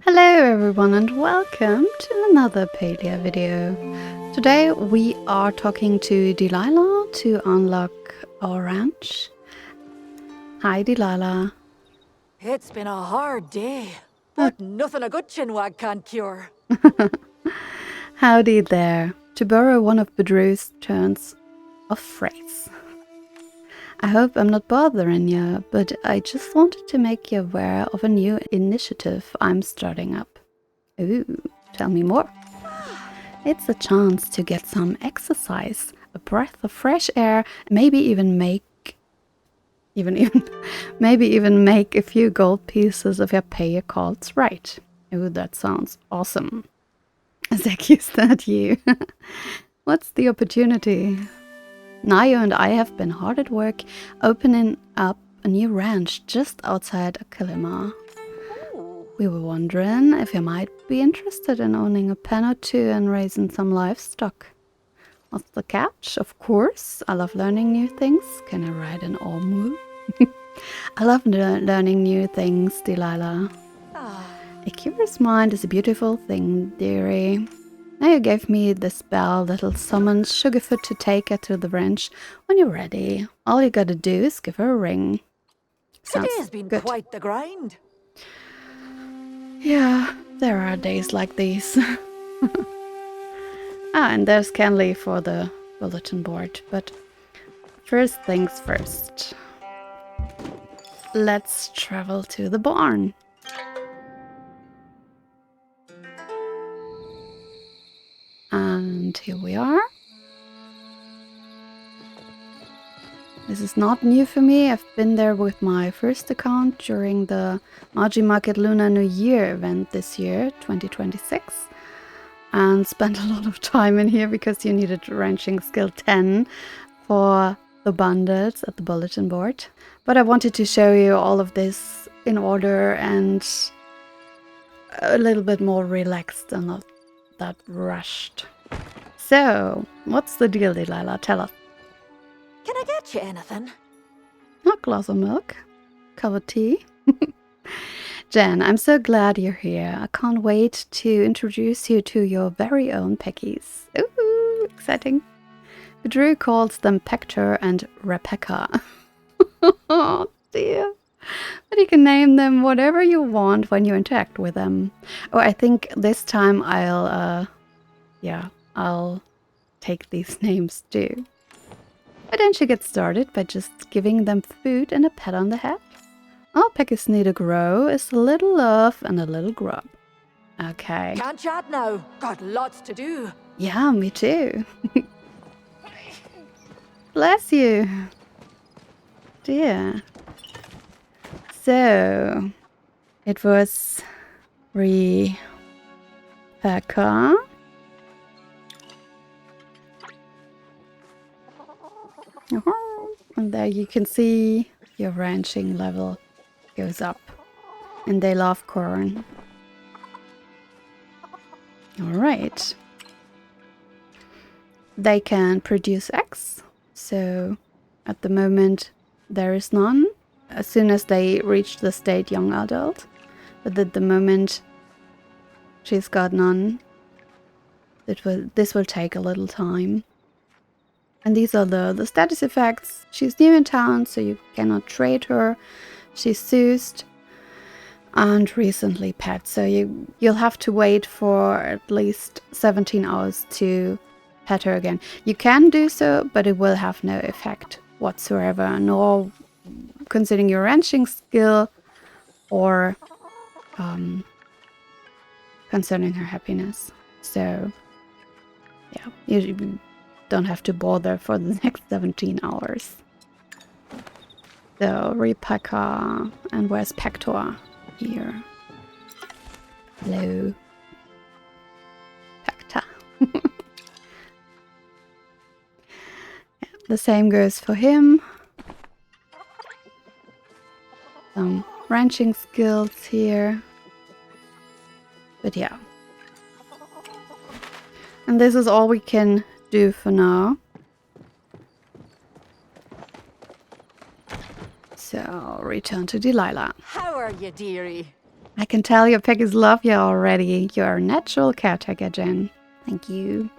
Hello everyone and welcome to another Palia video. Today we are talking to Delilah to unlock our ranch. Hi Delilah. It's been a hard day, but nothing a good chinwag can't cure. Howdy there. To borrow one of Bedrew's turns of phrase. I hope I'm not bothering you, but I just wanted to make you aware of a new initiative I'm starting up. Ooh, tell me more. It's a chance to get some exercise, a breath of fresh air, maybe even make a few gold pieces if you pay your calls right. Ooh, that sounds awesome. Zach, is that you? What's the opportunity? Nayo and I have been hard at work opening up a new ranch just outside Akilima. We were wondering if you might be interested in owning a pen or two and raising some livestock. What's the catch? Of course, I love learning new things. Can I ride an Ormu? I love learning new things, Delilah. A curious mind is a beautiful thing, dearie. Now you gave me the spell that'll summon Sugarfoot to take her to the ranch when you're ready. All you gotta do is give her a ring. Sounds Today's been good. quite the grind. Yeah, there are days like these. And there's Kenley for the bulletin board. But first things first. Let's travel to the barn. And here we are. This is not new for me. I've been there with my first account during the Magi Market Lunar New Year event this year, 2026. And spent a lot of time in here because you needed ranching skill 10 for the bundles at the bulletin board. But I wanted to show you all of this in order and a little bit more relaxed and not that rushed. So, what's the deal, Delilah? Tell us. Can I get you anything? A glass of milk? Cup of tea? Jen, I'm so glad you're here. I can't wait to introduce you to your very own Peckies. Ooh, exciting. Drew calls them Pector and Rebecca. Oh dear. But you can name them whatever you want when you interact with them. Oh, I think this time I'll take these names too. Why don't you get started by just giving them food and a pat on the head? All Peckies need to grow is a little love and a little grub. Okay. Can't chat now. Got lots to do. Yeah, me too. Bless you. Dear. So, it was Rebecca. And there you can see your ranching level goes up. And they love corn. Alright. They can produce eggs. So, at the moment, there is none. As soon as they reach the state young adult. But at the moment, she's got none. This will take a little time. And these are the status effects. She's new in town, so you cannot trade her. She's soused and recently pet. So you'll have to wait for at least 17 hours to pet her again. You can do so, but it will have no effect whatsoever, nor considering your ranching skill or concerning her happiness. So yeah, you don't have to bother for the next 17 hours. So Rebecca, and where's Pector? Here. Hello. Pector. Yeah, the same goes for him. Some ranching skills here. But yeah. And this is all we can do for now. So, return to Delilah. How are you, dearie? I can tell your piggies love you already. You're a natural caretaker, Jen. Thank you.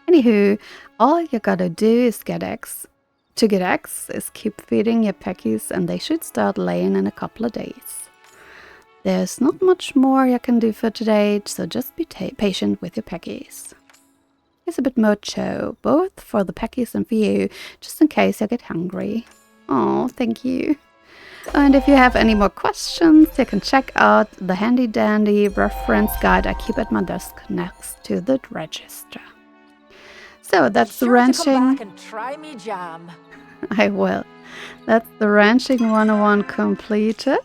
Anywho, all you gotta do is get eggs. To get eggs is keep feeding your piggies and they should start laying in a couple of days. There's not much more you can do for today, so just be patient with your piggies. Here's a bit more cho, both for the piggies and for you, just in case you get hungry. Oh, thank you. And if you have any more questions, you can check out the handy dandy reference guide I keep at my desk next to the register. So that's the ranching. Come back and try me jam. I will. That's the Ranching 101 completed.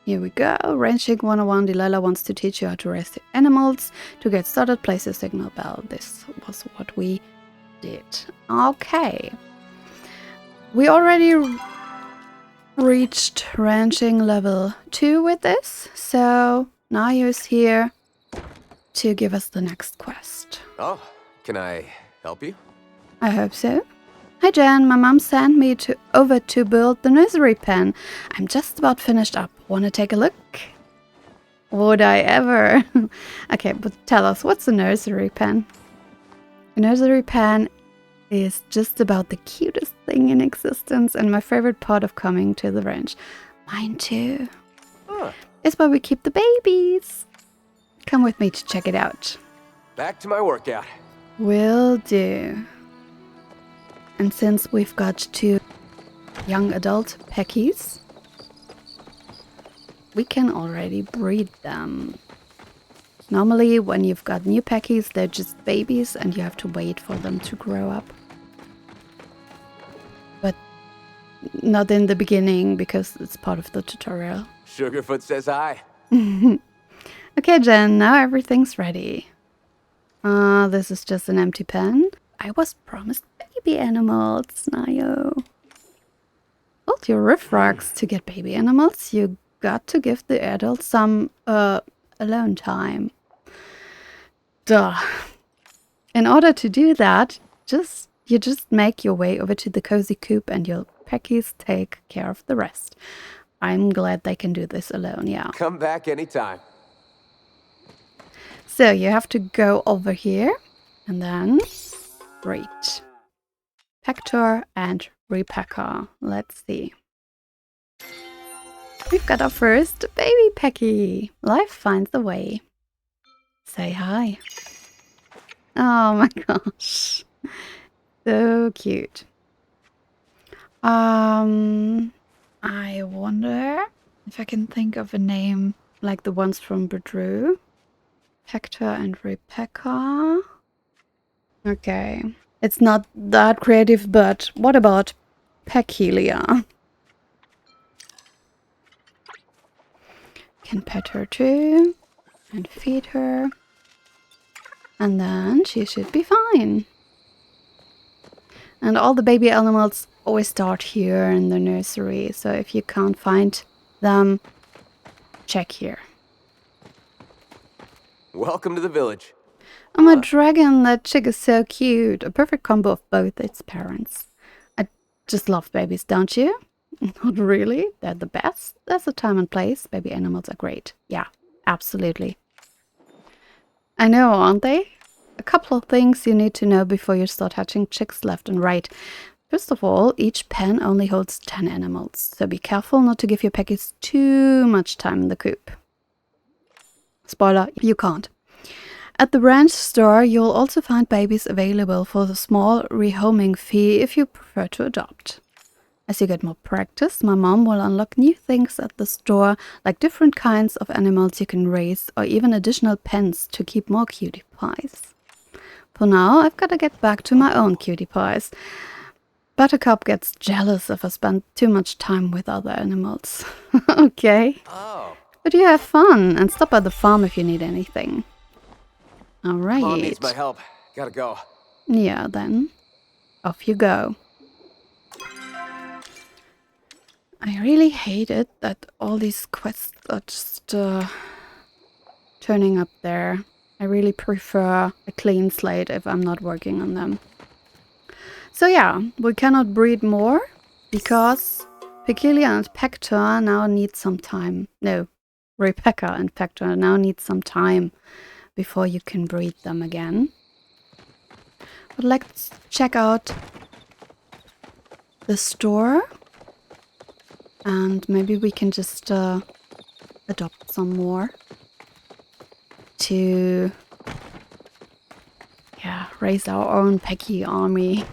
Here we go. Ranching 101. Delilah wants to teach you how to raise the animals. To get started, place your signal bell. This was what we did. Okay. We already reached ranching level 2 with this. So Nayo's here to give us the next quest. Oh, can I help you? I hope so. Hi Jan, my mom sent me over to build the nursery pen. I'm just about finished up. Wanna take a look? Would I ever? Okay, but tell us, what's a nursery pen? A nursery pen is just about the cutest thing in existence and my favorite part of coming to the ranch. Mine too. Huh. It's where we keep the babies. Come with me to check it out. Back to my workout. Will do. And since we've got 2 young adult peckies, we can already breed them. Normally, when you've got new peckies, they're just babies and you have to wait for them to grow up. But not in the beginning, because it's part of the tutorial. Sugarfoot says hi. Okay, Jen, now everything's ready. This is just an empty pen. I was promised baby animals, Nayo. Build your riff rocks to get baby animals. You got to give the adults some alone time. Duh. In order to do that, you just make your way over to the cozy coop and your peckies take care of the rest. I'm glad they can do this alone, yeah. Come back anytime. So you have to go over here and then breed. Pector and Repacker. Let's see. We've got our first baby pecky. Life finds a way. Say hi. Oh my gosh. So cute. I wonder if I can think of a name like the ones from Bedrew. Hector and Rebecca. Okay. It's not that creative, but what about Peculiar? Can pet her too. And feed her. And then she should be fine. And all the baby animals always start here in the nursery. So if you can't find them, check here. Welcome to the village. Oh, my dragon, that chick is so cute. A perfect combo of both its parents. I just love babies, don't you? Not really. They're the best. There's a time and place. Baby animals are great. Yeah, absolutely. I know, aren't they? A couple of things you need to know before you start hatching chicks left and right. First of all, each pen only holds 10 animals, so be careful not to give your peckies too much time in the coop. Spoiler, you can't. At the ranch store, you'll also find babies available for the small rehoming fee if you prefer to adopt. As you get more practice, my mom will unlock new things at the store, like different kinds of animals you can raise, or even additional pens to keep more cutie pies. For now, I've got to get back to my own cutie pies. Buttercup gets jealous if I spend too much time with other animals. Okay. Oh. But you have fun, and stop by the farm if you need anything. Alright. Mom needs my help. Gotta go. Yeah, then. Off you go. I really hate it that all these quests are just turning up there. I really prefer a clean slate if I'm not working on them. So yeah, we cannot breed more because Peculiar and Pector now need some time. No, Rebecca and Factor now need some time before you can breed them again. But let's check out the store. And maybe we can just adopt some more to raise our own Pecky army.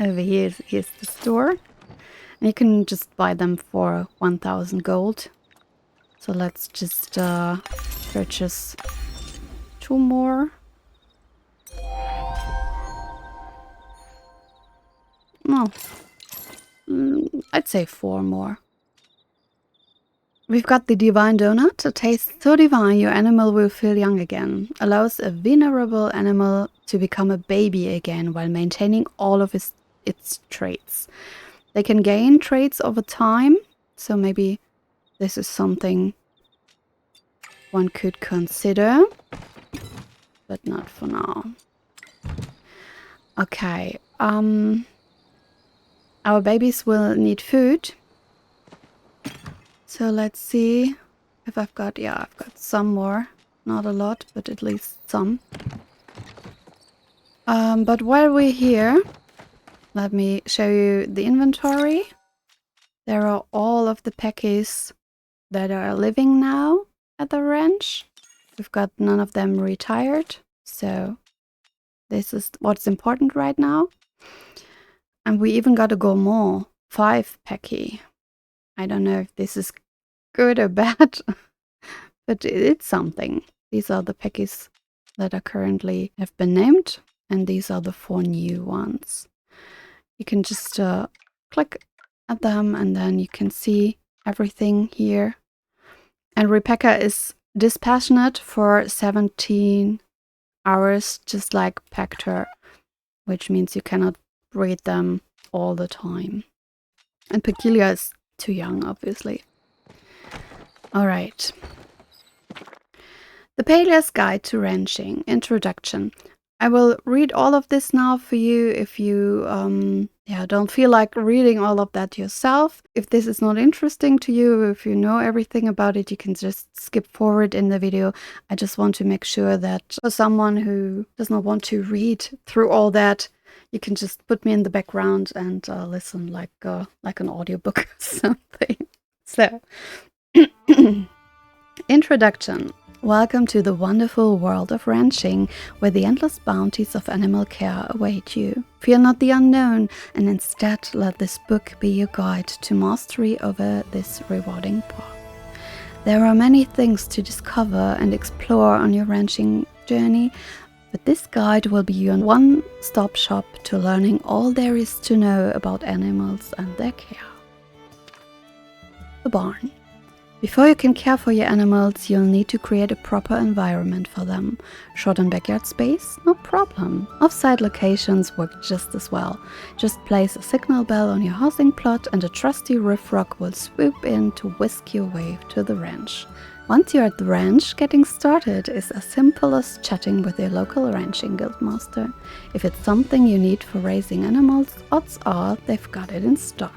Over here's the store. And you can just buy them for 1,000 gold. So let's just purchase 2 more. No. I'd say 4 more. We've got the Divine Donut. It tastes so divine your animal will feel young again. Allows a venerable animal to become a baby again while maintaining all of its traits. They can gain traits over time, so maybe this is something one could consider, but not for now. Okay, our babies will need food. So let's see if I've got some more. Not a lot, but at least some. But while we're here, let me show you the inventory. There are all of the Peckies that are living now at the ranch. We've got none of them retired, so this is what's important right now. And we even got a gourmand, 5 Pecky. I don't know if this is good or bad, but it's something. These are the Peckies that are currently have been named, and these are the 4 new ones. You can just click at them and then you can see everything here. And Rebecca is dispassionate for 17 hours, just like Pector, which means you cannot breed them all the time. And Peculiar is too young, obviously. Alright. The Palia's Guide to Ranching. Introduction. I will read all of this now for you if you don't feel like reading all of that yourself. If this is not interesting to you, if you know everything about it, you can just skip forward in the video. I just want to make sure that for someone who does not want to read through all that, you can just put me in the background and listen like an audiobook or something. So, introduction. Welcome to the wonderful world of ranching, where the endless bounties of animal care await you. Fear not the unknown, and instead let this book be your guide to mastery over this rewarding path. There are many things to discover and explore on your ranching journey, but this guide will be your one-stop shop to learning all there is to know about animals and their care. The barn. Before you can care for your animals, you'll need to create a proper environment for them. Short on backyard space? No problem. Off-site locations work just as well. Just place a signal bell on your housing plot and a trusty riff rock will swoop in to whisk you away to the ranch. Once you're at the ranch, getting started is as simple as chatting with your local ranching guildmaster. If it's something you need for raising animals, odds are they've got it in stock.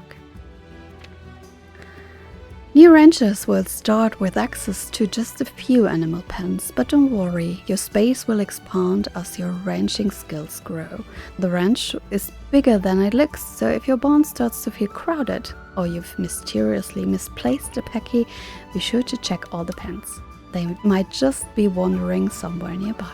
New ranchers will start with access to just a few animal pens, but don't worry, your space will expand as your ranching skills grow. The ranch is bigger than it looks, so if your barn starts to feel crowded or you've mysteriously misplaced a Pecky, be sure to check all the pens. They might just be wandering somewhere nearby.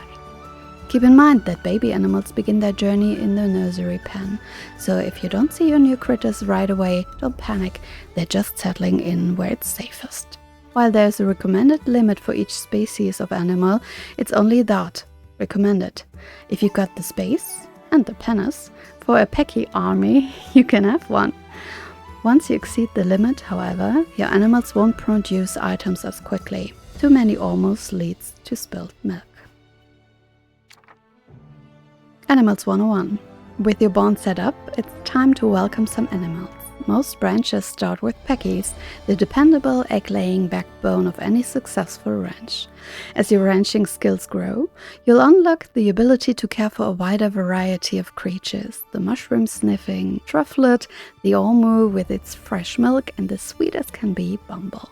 Keep in mind that baby animals begin their journey in the nursery pen, so if you don't see your new critters right away, don't panic, they're just settling in where it's safest. While there's a recommended limit for each species of animal, it's only that, recommended. If you've got the space, and the pennies, for a Pecky army, you can have one. Once you exceed the limit, however, your animals won't produce items as quickly. Too many almost leads to spilled milk. Animals 101. With your barn set up, it's time to welcome some animals. Most ranchers start with Peckies, the dependable egg-laying backbone of any successful ranch. As your ranching skills grow, you'll unlock the ability to care for a wider variety of creatures. The mushroom-sniffing trufflet, the ormu with its fresh milk, and the sweet as can be Bumble.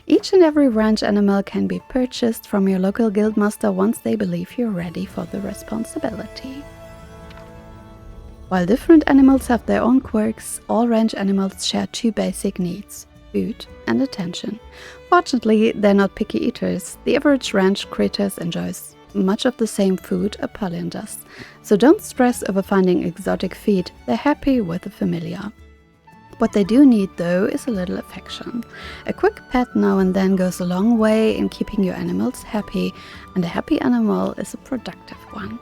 Each and every ranch animal can be purchased from your local guildmaster once they believe you're ready for the responsibility. While different animals have their own quirks, all ranch animals share two basic needs: food and attention. Fortunately, they're not picky eaters. The average ranch critters enjoys much of the same food a Palian does. So don't stress over finding exotic feed, they're happy with the familiar. What they do need, though, is a little affection. A quick pet now and then goes a long way in keeping your animals happy, and a happy animal is a productive one.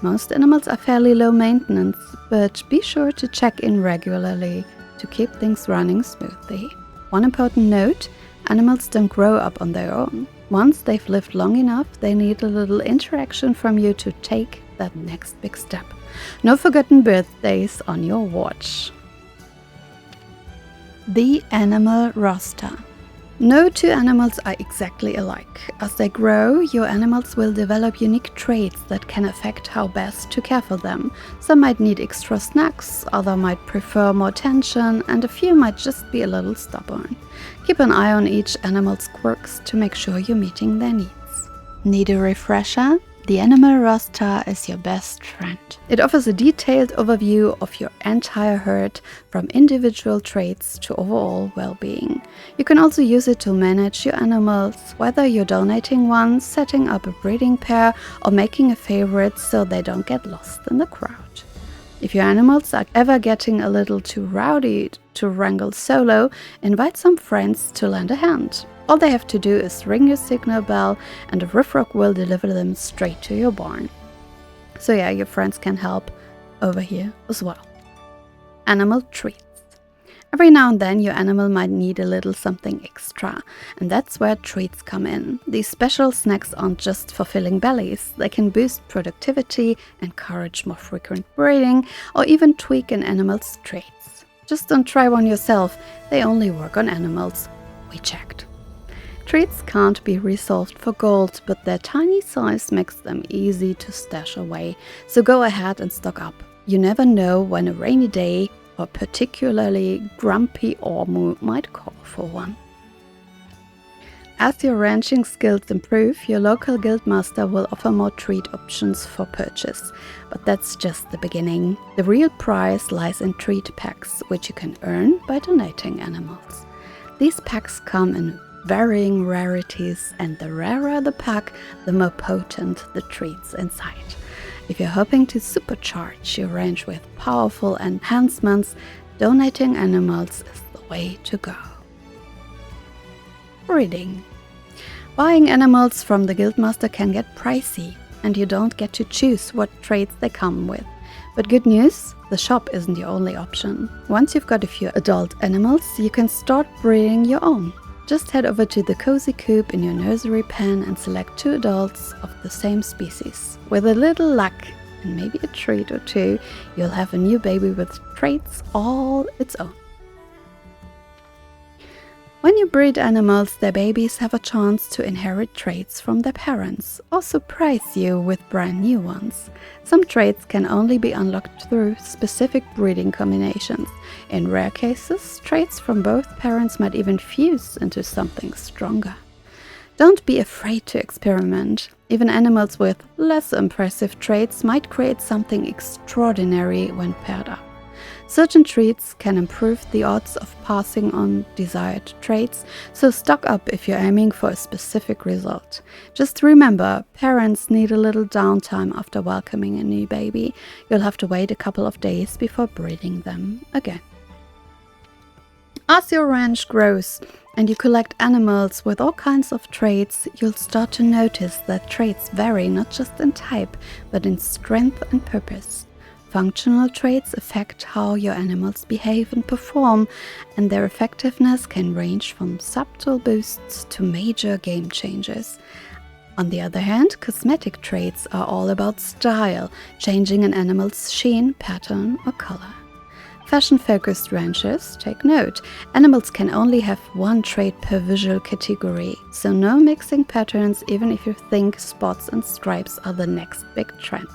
Most animals are fairly low maintenance, but be sure to check in regularly to keep things running smoothly. One important note: animals don't grow up on their own. Once they've lived long enough, they need a little interaction from you to take that next big step. No forgotten birthdays on your watch. The animal roster. No two animals are exactly alike. As they grow, your animals will develop unique traits that can affect how best to care for them. Some might need extra snacks, others might prefer more attention, and a few might just be a little stubborn. Keep an eye on each animal's quirks to make sure you're meeting their needs. Need a refresher? The animal roster is your best friend. It offers a detailed overview of your entire herd, from individual traits to overall well-being. You can also use it to manage your animals, whether you're donating one, setting up a breeding pair, or making a favorite so they don't get lost in the crowd. If your animals are ever getting a little too rowdy to wrangle solo, invite some friends to lend a hand. All they have to do is ring your signal bell and a riffrock will deliver them straight to your barn. So yeah, your friends can help over here as well. Animal treats. Every now and then your animal might need a little something extra, and that's where treats come in. These special snacks aren't just for filling bellies. They can boost productivity, encourage more frequent breeding, or even tweak an animal's traits. Just don't try one yourself, they only work on animals. We checked. Treats can't be resolved for gold, but their tiny size makes them easy to stash away, so go ahead and stock up. You never know when a rainy day or particularly grumpy Ormu might call for one. As your ranching skills improve, your local guildmaster will offer more treat options for purchase, but that's just the beginning. The real prize lies in treat packs, which you can earn by donating animals. These packs come in varying rarities, and the rarer the pack, the more potent the treats inside. If you're hoping to supercharge your ranch with powerful enhancements, donating animals is the way to go. Breeding. Buying animals from the guildmaster can get pricey, and you don't get to choose what traits they come with. But good news, the shop isn't your only option. Once you've got a few adult animals, you can start breeding your own. Just head over to the cozy coop in your nursery pen and select 2 adults of the same species. With a little luck and maybe a treat or two, you'll have a new baby with traits all its own. When you breed animals, their babies have a chance to inherit traits from their parents or surprise you with brand new ones. Some traits can only be unlocked through specific breeding combinations. In rare cases, traits from both parents might even fuse into something stronger. Don't be afraid to experiment. Even animals with less impressive traits might create something extraordinary when paired up. Certain treats can improve the odds of passing on desired traits, so stock up if you're aiming for a specific result. Just remember, parents need a little downtime after welcoming a new baby. You'll have to wait a couple of days before breeding them again. As your ranch grows and you collect animals with all kinds of traits, you'll start to notice that traits vary not just in type, but in strength and purpose. Functional traits affect how your animals behave and perform, and their effectiveness can range from subtle boosts to major game changers. On the other hand, cosmetic traits are all about style, changing an animal's sheen, pattern, or color. Fashion-focused ranchers take note. Animals can only have one trait per visual category, so no mixing patterns even if you think spots and stripes are the next big trend.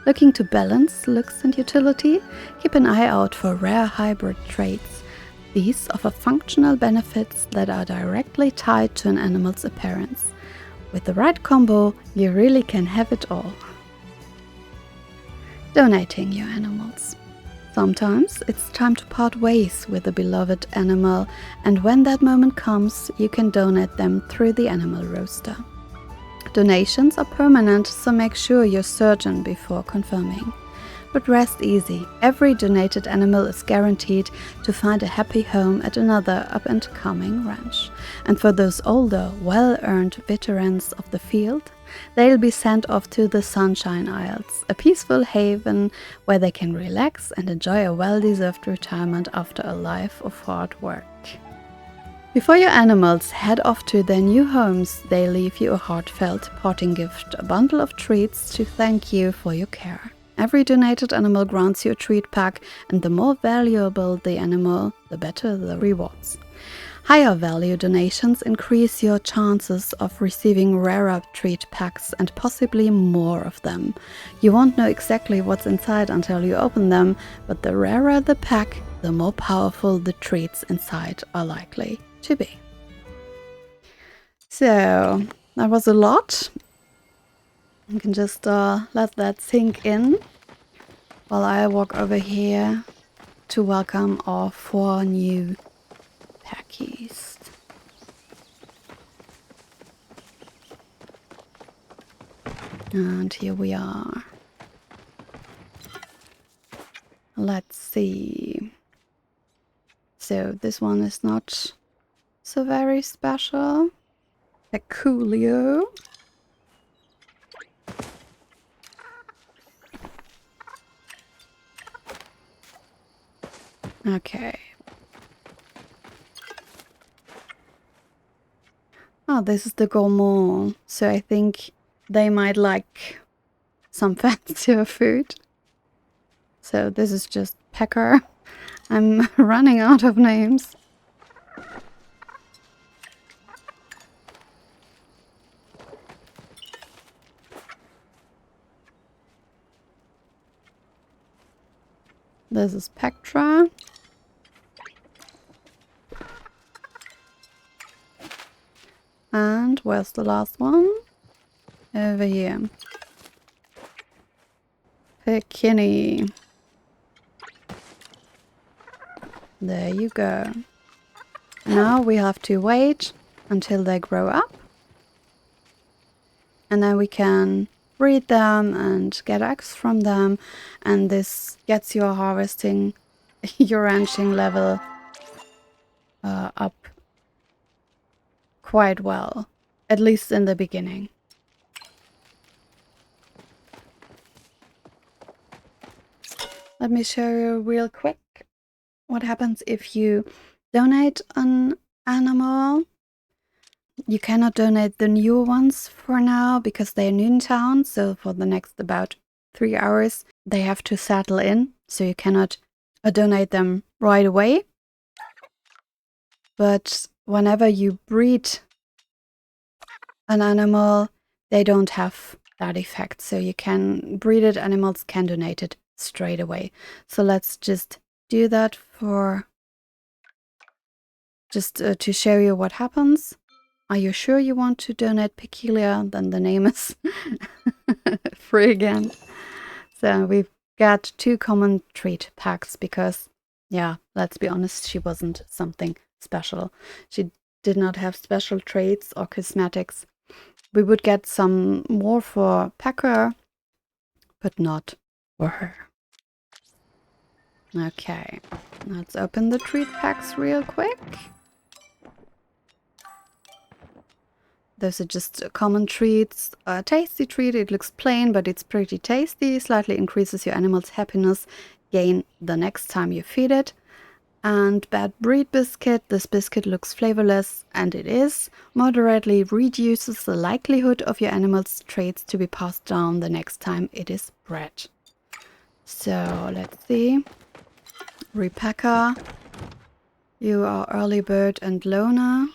Looking to balance looks and utility? Keep an eye out for rare hybrid traits. These offer functional benefits that are directly tied to an animal's appearance. With the right combo, you really can have it all. Donating your animals. Sometimes it's time to part ways with a beloved animal, and when that moment comes, you can donate them through the animal roster. Donations are permanent, so make sure you're certain before confirming. But rest easy, every donated animal is guaranteed to find a happy home at another up-and-coming ranch. And for those older, well-earned veterans of the field, they'll be sent off to the Sunshine Isles, a peaceful haven where they can relax and enjoy a well-deserved retirement after a life of hard work. Before your animals head off to their new homes, they leave you a heartfelt parting gift, a bundle of treats to thank you for your care. Every donated animal grants you a treat pack, and the more valuable the animal, the better the rewards. Higher value donations increase your chances of receiving rarer treat packs and possibly more of them. You won't know exactly what's inside until you open them, but the rarer the pack, the more powerful the treats inside are likely to be. So, that was a lot. You can just let that sink in while I walk over here to welcome our 4 new packies. And here we are. Let's see. So this one is not so very special. Peculiar. Okay. Oh, this is the gourmand. So I think they might like some fancier food. So this is just Pecker. I'm running out of names. This is Pectra. And where's the last one? Over here. Pekini. There you go. Now we have to wait until they grow up. And then we can breed them and get eggs from them. And this gets your harvesting, your ranching level up quite well. At least in the beginning. Let me show you real quick what happens if you donate an animal. You cannot donate the new ones for now because they're Noontown, so for the next about 3 hours they have to settle in, so you cannot donate them right away. But whenever you breed an animal, they don't have that effect, so you can breeded animals can donate it straight away. So let's just do that for just to show you what happens. Are you sure you want to donate Peculiar? Then the name is free again. So we've got 2 common treat packs because, yeah, let's be honest, she wasn't something special. She did not have special traits or cosmetics. We would get some more for Pecker, but not for her. Okay, let's open the treat packs real quick. Those are just common treats. A tasty treat, it looks plain, but it's pretty tasty. Slightly increases your animal's happiness gain the next time you feed it. And bad breed biscuit. This biscuit looks flavorless, and it is. Moderately reduces the likelihood of your animal's traits to be passed down the next time it is bred. So, let's see. Repacker. You are early bird and loner.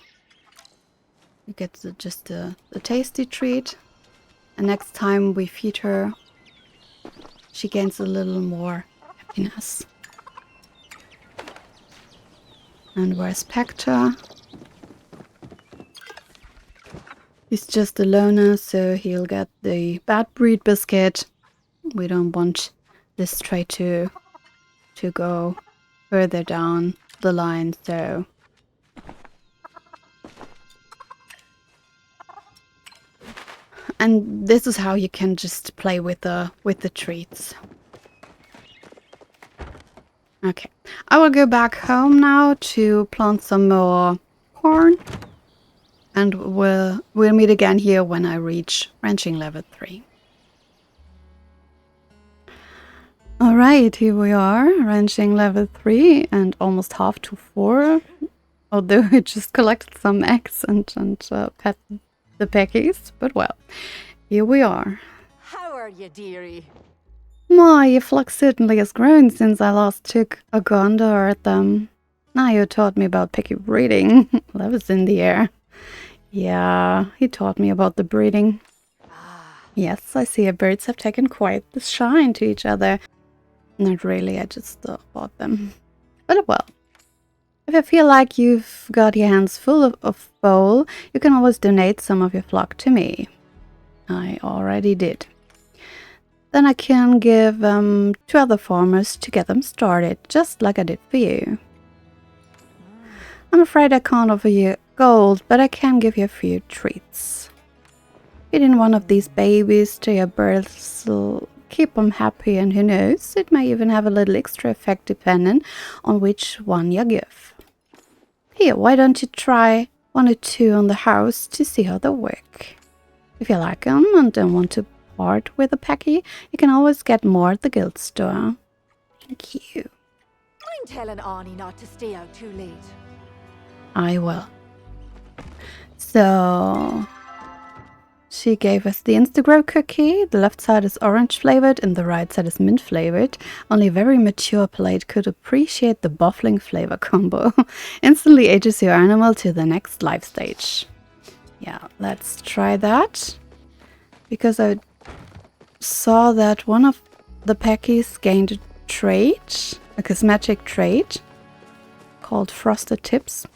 You get just the tasty treat. And next time we feed her, she gains a little more happiness. And where's Pector? He's just a loner, so he'll get the bad breed biscuit. We don't want this trait to go further down the line, so... And this is how you can just play with the treats. Okay, I will go back home now to plant some more corn. And we'll meet again here when I reach ranching level 3. Alright, here we are, ranching level 3 and almost half to 4. Although I just collected some eggs and pet the peckies, but well, here we are. How are you, dearie? My, your flock certainly has grown since I last took a gander at them. Now you taught me about pecky breeding. That was in the air. Yeah, he taught me about the breeding. Yes, I see your birds have taken quite the shine to each other. Not really, I just bought them. But well, if you feel like you've got your hands full of bowl, you can always donate some of your flock to me. I already did. Then I can give to other farmers to get them started, just like I did for you. I'm afraid I can't offer you gold, but I can give you a few treats. Feeding one of these babies to your birds will keep them happy, and who knows, it may even have a little extra effect depending on which one you give. Here, why don't you try 1 or 2 on the house to see how they work? If you like them and don't want to part with a packy, you can always get more at the guild store. Thank you. I'm telling Arnie not to stay out too late. I will. So, she gave us the Instagrow cookie. The left side is orange flavored and the right side is mint flavored. Only a very mature palate could appreciate the buffling flavor combo. Instantly ages your animal to the next life stage. Yeah, let's try that. Because I saw that one of the packies gained a trait, a cosmetic trait, called Frosted Tips.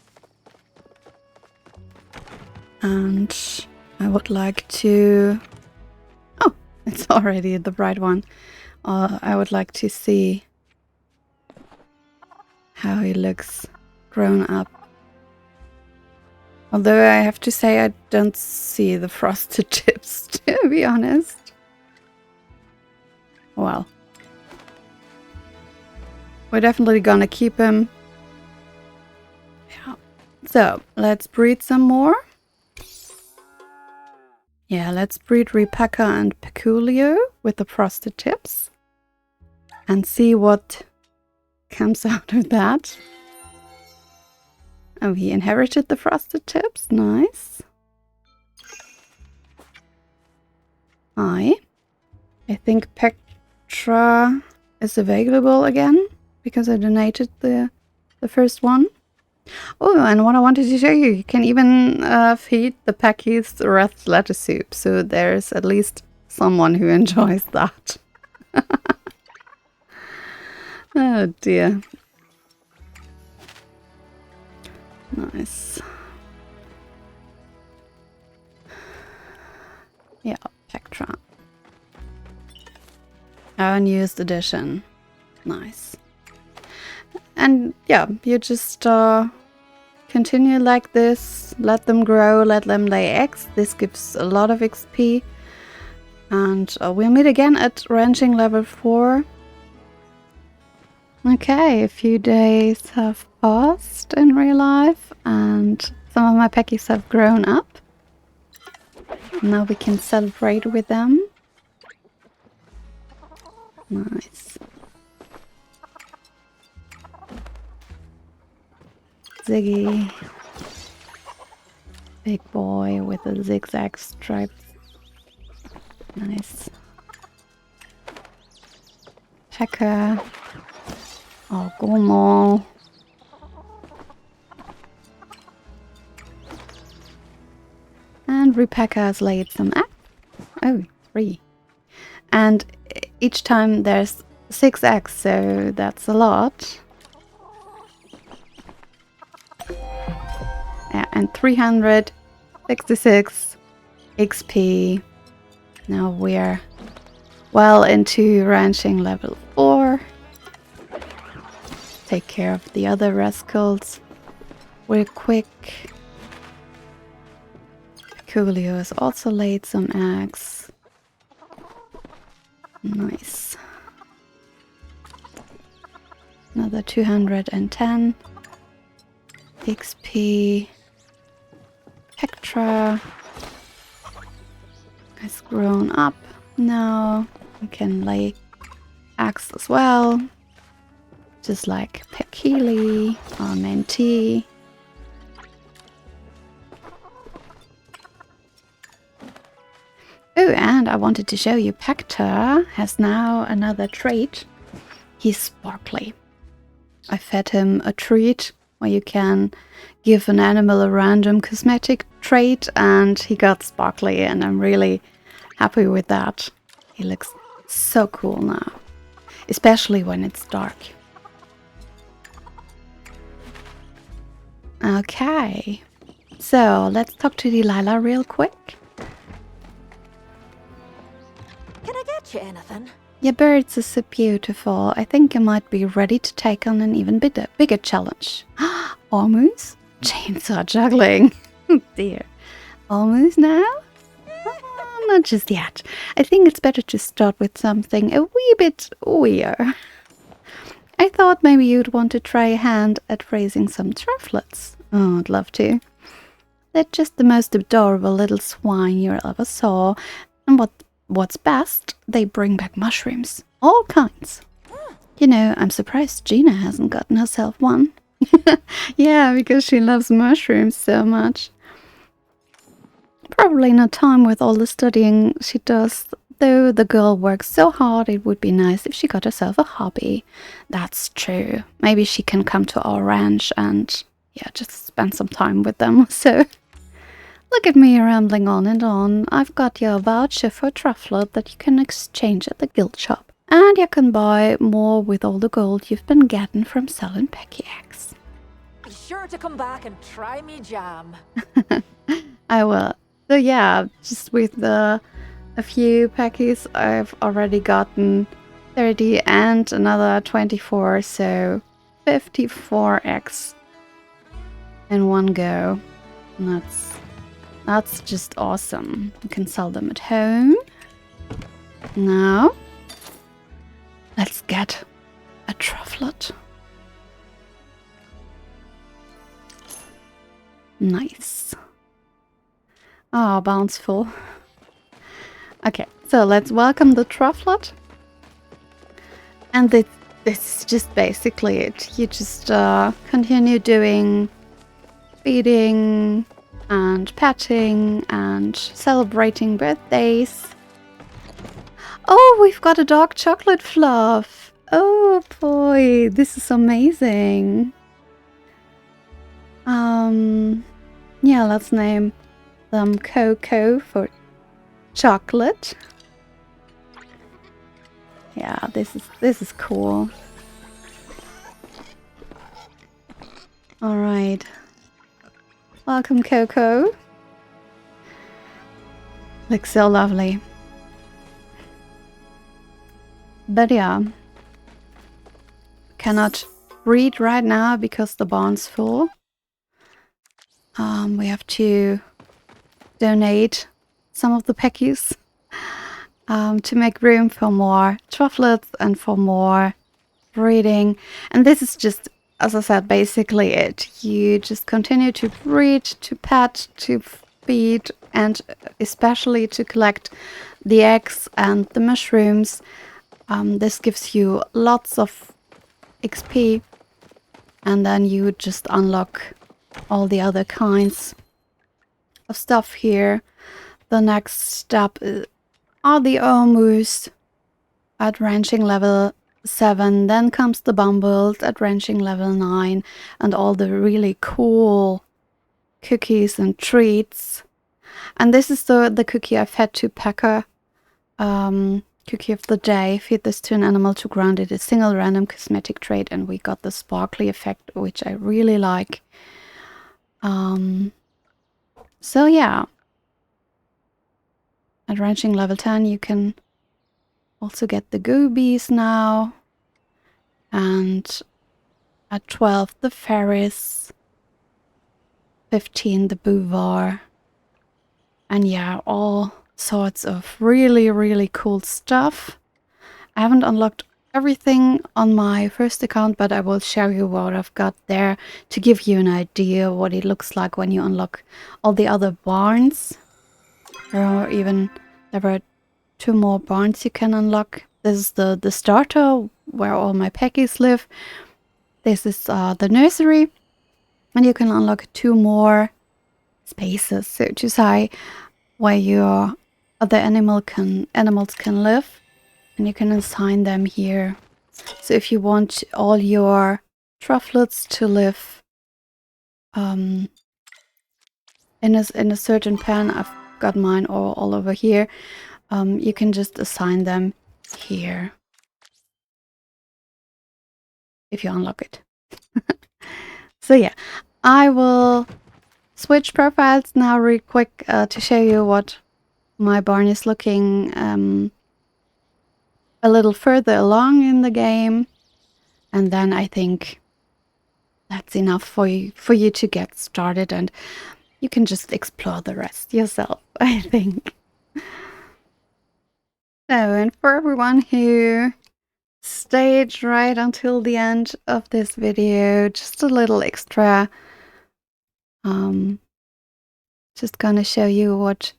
And I would like to... Oh, it's already the right one. I would like to see how he looks grown up. Although I have to say I don't see the frosted tips, to be honest. Well. We're definitely gonna keep him. Yeah. So, let's breed some more. Yeah, let's breed Repacker and Peculio with the frosted tips. And see what comes out of that. Oh, he inherited the frosted tips. Nice. I think Petra is available again because I donated the first one. Oh, and what I wanted to show you, you can even feed the packies red lettuce soup. So there's at least someone who enjoys that. Oh dear. Nice. Yeah, Pectra. Our newest edition. Nice. And yeah, you just continue like this, let them grow, let them lay eggs. This gives a lot of XP. And we'll meet again at ranching level 4. Okay, a few days have passed in real life and some of my peckies have grown up. Now we can celebrate with them. Nice. Ziggy. Big boy with a zigzag stripes. Nice. Pecker. Oh, Gomo. And Repacker has laid some eggs. Oh, 3. And each time there's 6 eggs, so that's a lot. and 366 XP. Now we're well into ranching level 4. Take care of the other rascals real quick. Coolio has also laid some eggs. Nice. Another 210 XP. Pectra has grown up now. We can lay eggs as well. Just like Pekili or Mentee. Oh, and I wanted to show you Pector has now another trait. He's sparkly. I fed him a treat where you can give an animal a random cosmetic trait, and he got sparkly, and I'm really happy with that. He looks so cool now, especially when it's dark. Okay, so let's talk to Delilah real quick. Can I get you anything? Your birds are so beautiful. I think you might be ready to take on an even bigger challenge. Almost? Chainsaw juggling. Oh dear. Almost now? Oh, not just yet. I think it's better to start with something a wee bit weird. I thought maybe you'd want to try a hand at raising some trufflets. Oh, I'd love to. They're just the most adorable little swine you ever saw. And what's best, they bring back mushrooms. All kinds. You know, I'm surprised Gina hasn't gotten herself one. Yeah, because she loves mushrooms so much. Probably not time with all the studying she does. Though the girl works so hard, it would be nice if she got herself a hobby. That's true. Maybe she can come to our ranch and, yeah, just spend some time with them. So, look at me rambling on and on. I've got your voucher for a trufflet that you can exchange at the guild shop. And you can buy more with all the gold you've been getting from selling Pecky eggs. Be sure to come back and try me jam. I will. So yeah, just with a few packies, I've already gotten 30 and another 24, so 54 eggs in one go. And that's just awesome. You can sell them at home. Now, let's get a trufflet. Nice. Oh, bounceful. Okay, so let's welcome the trufflet. And this is just basically it. You just continue doing feeding and petting and celebrating birthdays. Oh, we've got a dark chocolate fluff. Oh boy, this is amazing. Yeah, let's name them Coco for chocolate. Yeah, this is cool. All right. Welcome, Coco. Looks so lovely. But yeah, cannot breed right now because the barn's full. We have to donate some of the peckies to make room for more trufflets and for more breeding. And this is just, as I said, basically it. You just continue to breed, to pet, to feed, and especially to collect the eggs and the mushrooms. This gives you lots of XP, and then you just unlock all the other kinds of stuff here. The next step are the almost at ranching level 7. Then comes the bumbles at ranching level 9, and all the really cool cookies and treats. And this is the cookie I fed to Pecker. Cookie of the day. Feed this to an animal to grant it a single random cosmetic trait, and we got the sparkly effect, which I really like. So yeah, at ranching level 10 you can also get the goobies now, and at 12 the Ferris, 15 the Bouvar, and yeah, all sorts of really, really cool stuff. I haven't unlocked everything on my first account, but I will show you what I've got there to give you an idea what it looks like when you unlock all the other barns. There were 2 more barns you can unlock. This is the starter where all my peckies live. This is the nursery, and you can unlock 2 more spaces, so to say, where your other animals can live, and you can assign them here. So if you want all your trufflets to live in a certain pen, I've got mine all over here. You can just assign them here if you unlock it. So yeah, I will switch profiles now real quick to show you what my barn is looking a little further along in the game, and then I think that's enough for you to get started, and you can just explore the rest yourself, I think. So, and for everyone who stayed right until the end of this video, just a little extra. Just gonna show you what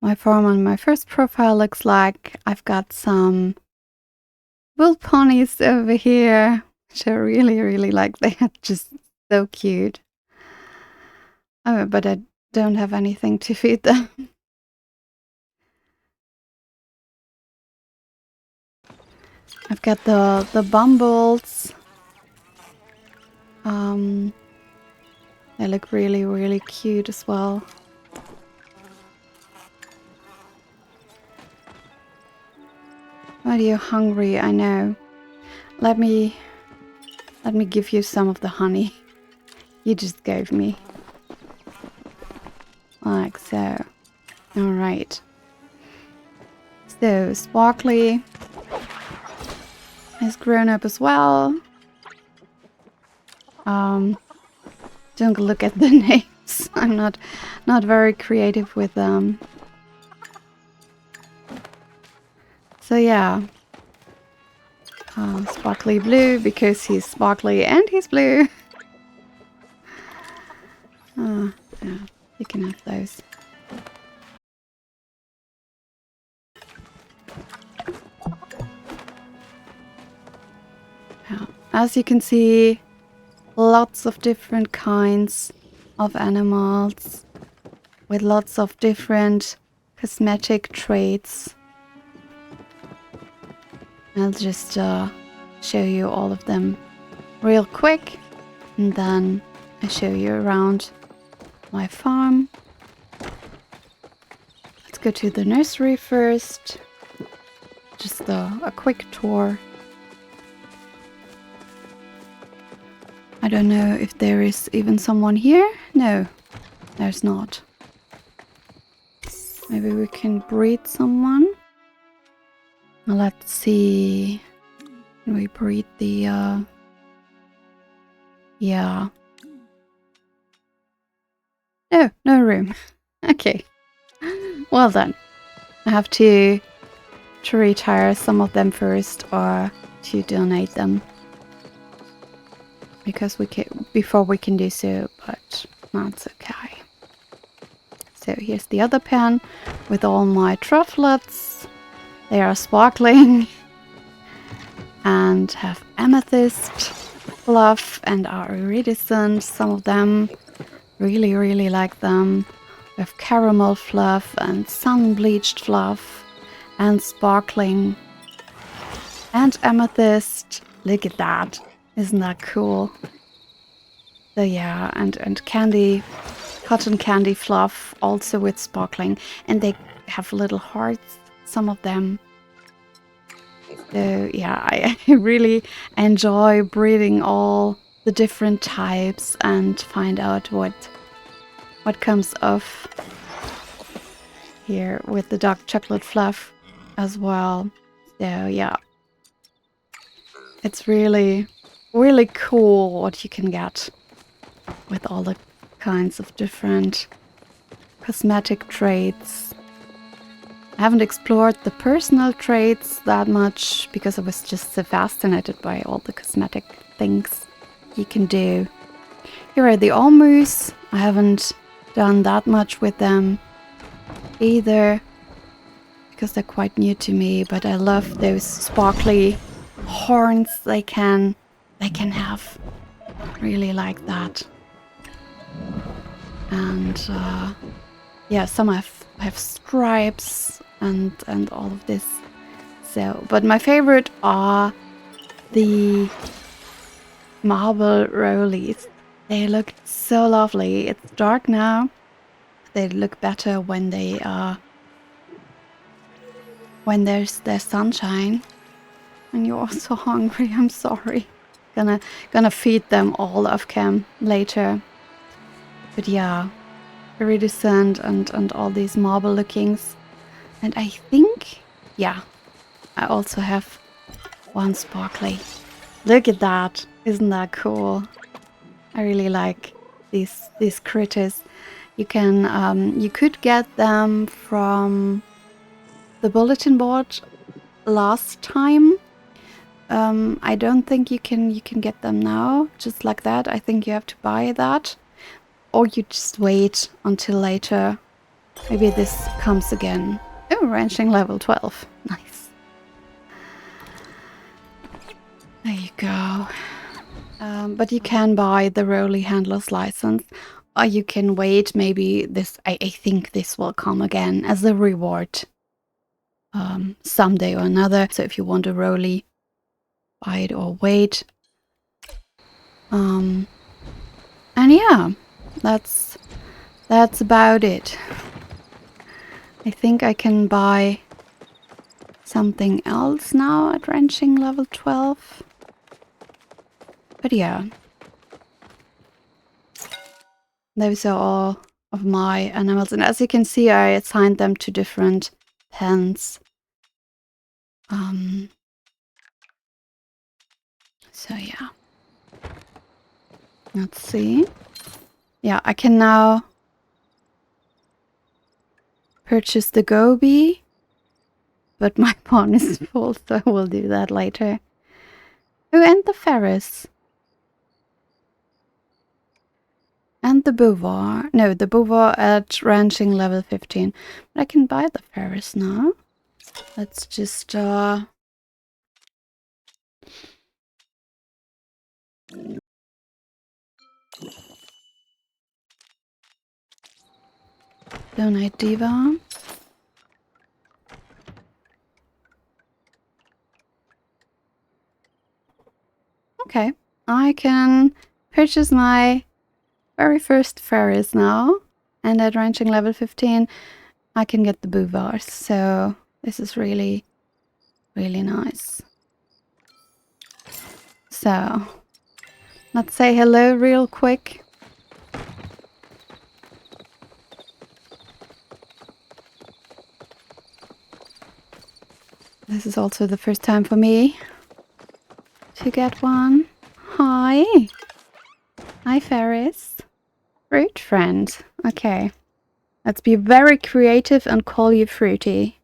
my farm on my first profile looks like. I've got some wool ponies over here, which I really, really like. They are just so cute. Oh, but I don't have anything to feed them. I've got the bumbles. They look really, really cute as well. Are you hungry? I know. Let me give you some of the honey you just gave me. Like so. Alright. So, Sparkly has grown up as well. Don't look at the names. I'm not very creative with them. So yeah. Sparkly blue because he's sparkly and he's blue. Yeah, you can have those. Yeah. As you can see, lots of different kinds of animals with lots of different cosmetic traits. I'll just show you all of them real quick, and then I show you around my farm. Let's go to the nursery first. Just a quick tour. I don't know if there is even someone here. No, there's not. Maybe we can breed someone. Let's see. Can we breed the yeah. No, no room. Okay. Well then. I have to retire some of them first or to donate them. Because before we can do so, but that's okay. So here's the other pen with all my trufflets. They are sparkling and have amethyst fluff and are iridescent. Some of them really, really like them. We have caramel fluff and sun-bleached fluff and sparkling and amethyst. Look at that. Isn't that cool? So yeah, and candy, cotton candy fluff also with sparkling, and they have little hearts, some of them. So yeah, I really enjoy breeding all the different types and find out what comes off here with the dark chocolate fluff as well. So yeah, it's really, really cool what you can get with all the kinds of different cosmetic traits. I haven't explored the personal traits that much because I was just so fascinated by all the cosmetic things you can do. Here are the almus. I haven't done that much with them either because they're quite new to me, but I love those sparkly horns they can have. Really like that. And yeah, some have stripes and all of this. So, but my favorite are the marble rollies. They look so lovely. It's dark now. They look better when they are when there's sunshine. And you're also hungry. I'm sorry. Gonna feed them all off cam later. But yeah, iridescent and all these marble lookings. And I think, yeah, I also have one sparkly. Look at that. Isn't that cool? I really like these critters. You can you could get them from the bulletin board last time. I don't think you can get them now just like that. I think you have to buy that, or you just wait until later. Maybe this comes again. Oh, ranching level 12. Nice. There you go. But you can buy the Rolly Handler's license, or you can wait. Maybe this. I think this will come again as a reward someday or another. So if you want a Rolly, buy it or wait. And yeah, that's about it. I think I can buy something else now at ranching level 12. But yeah, those are all of my animals. And as you can see, I assigned them to different pens. So yeah. Let's see. Yeah, I can now purchase the goby. But my pawn is full, so I will do that later. Oh, and the Ferris. And the Beauvoir. No, the Beauvoir at ranching level 15. But I can buy the Ferris now. Let's just donate Diva. Okay, I can purchase my very first Ferris now. And at ranching level 15, I can get the Beauvoirs. So this is really, really nice. So let's say hello real quick. This is also the first time for me to get one. Hi. Hi, Ferris. Fruit friend. Okay. Let's be very creative and call you Fruity.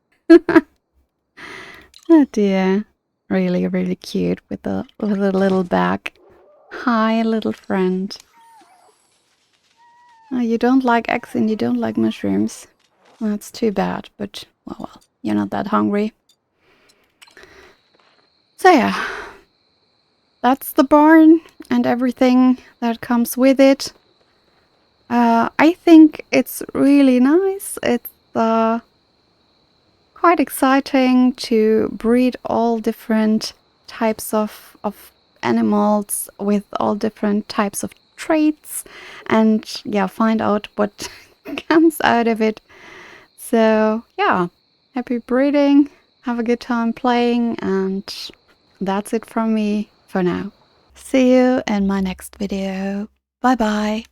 Oh dear. Really, really cute with a little bag. Hi, little friend. Oh, you don't like eggs and you don't like mushrooms. That's too bad, but well, you're not that hungry. So yeah, that's the barn and everything that comes with it. I think it's really nice. It's quite exciting to breed all different types of animals with all different types of traits and yeah, find out what comes out of it. So yeah, happy breeding, have a good time playing, and that's it from me for now. See you in my next video. Bye bye.